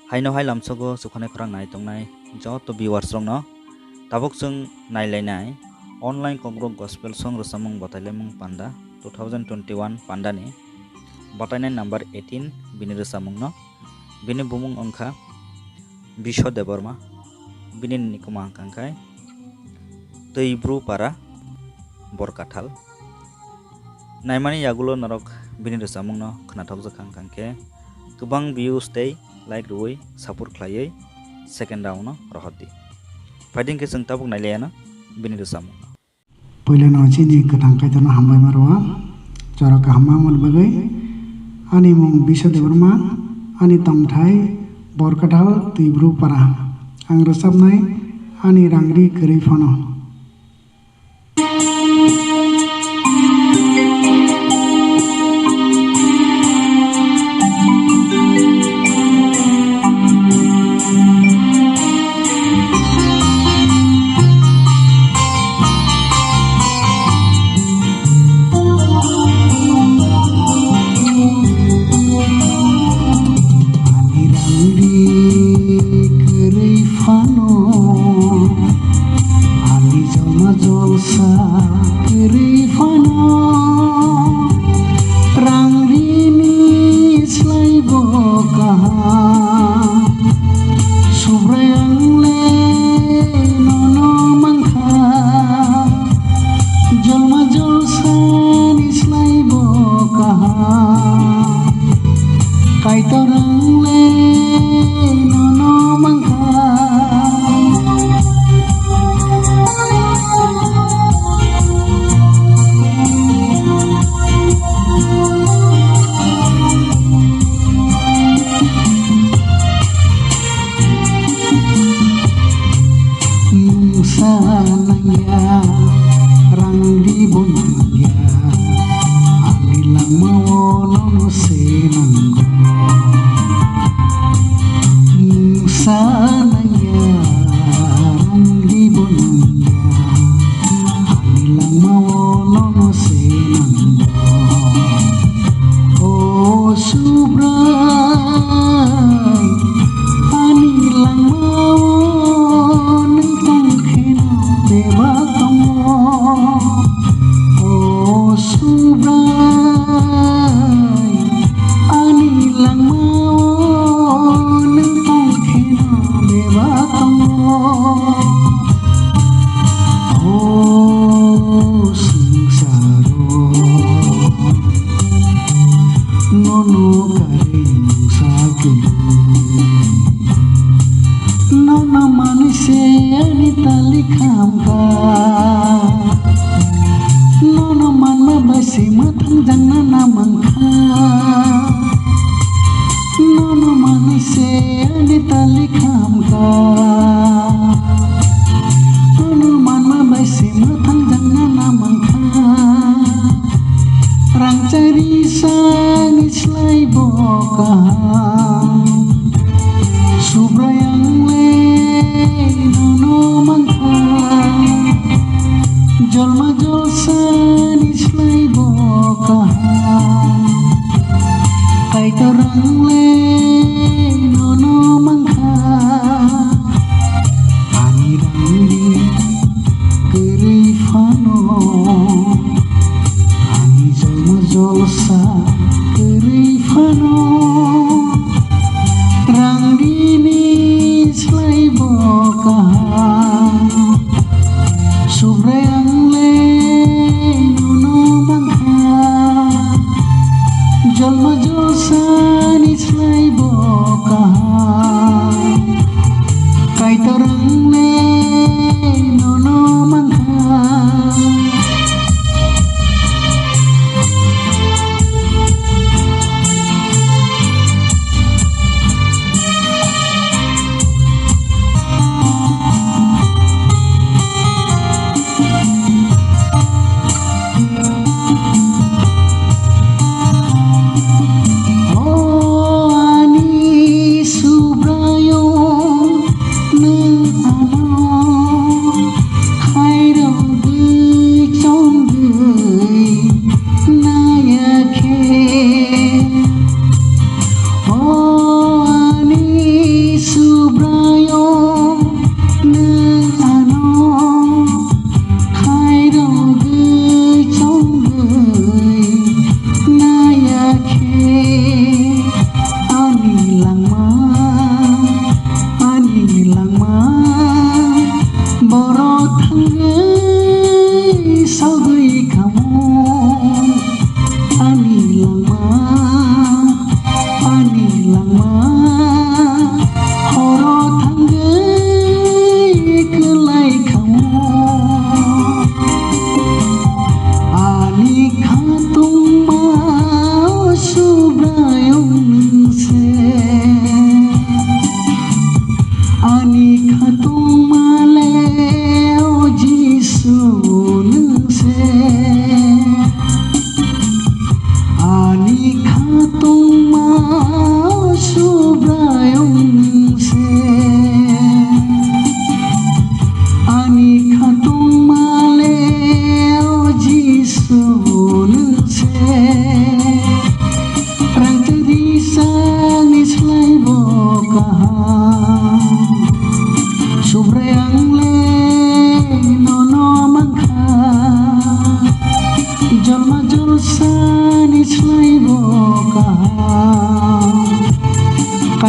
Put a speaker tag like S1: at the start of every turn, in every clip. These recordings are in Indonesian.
S1: Haino hai lamsogo sukhane khorang nai tongnai joto viewers rong no tabuk sung nailainai online kongrong gospel song rosamung batailemung panda 2021 panda ni batainai number 18 bini rosamung no bini bumung ongkha Bisho Deborma bini nikuma angkangkai Teibru para Borkathal naimani yagulo narok bini rosamung no khnathok jakang kangke kubang views tei like ruoi support khlaioi second round no rohati fighting ke sung tabuk nailena bini rosamung
S2: Pula no chini katang kai tono hambai marwa chara ka hamamul bagai ani mung Bisho Deborma ani tamthai Borkathal Teibru para ang resapnai ani rangri kerei phono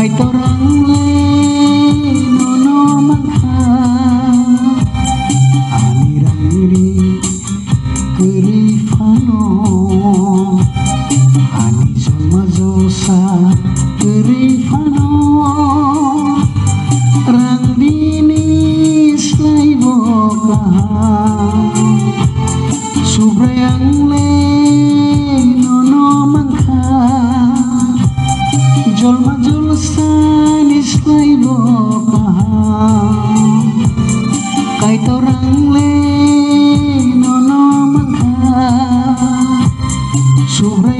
S2: kai torang le nono mangha ani rangri kerifano ani jolma jolsa kerifano rangdini slai bokaha subrayang le nono mangha jolma jolsa nislai bokaha kai torang le nono mangha subrayang